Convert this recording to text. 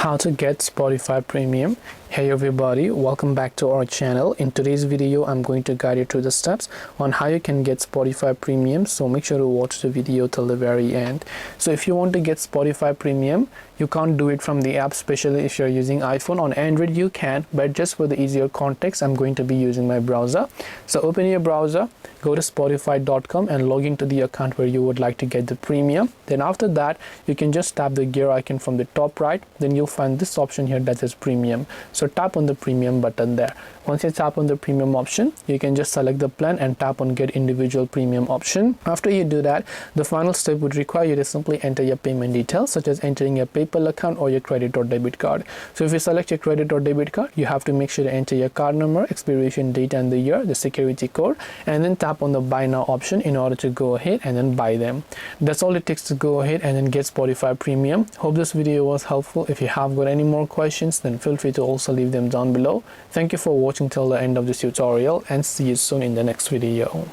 how to get Spotify Premium. Hey everybody, welcome back to our channel. In today's video I'm going to guide you through the steps on how you can get Spotify Premium, so make sure to watch the video till the very end. So if you want to get Spotify Premium, you can't do it from the app, especially if you're using iPhone. On Android you can, but just for the easier context I'm going to be using my browser. So open your browser, go to spotify.com and log into the account where you would like to get the premium. Then after that you can just tap the gear icon from the top right, then you'll find this option here that says premium. So tap on the premium button there. Once you tap on the premium option, you can just select the plan and tap on get individual premium option. After you do that, the final step would require you to simply enter your payment details, such as entering your PayPal account or your credit or debit card. So if you select your credit or debit card, you have to make sure to enter your card number, expiration date and the year, the security code, and then tap on the buy now option in order to go ahead and then buy them. That's all it takes to go ahead and then get Spotify Premium. Hope this video was helpful. If you have got any more questions, then feel free to also leave them down below. Thank you for watching till the end of this tutorial, and see you soon in the next video.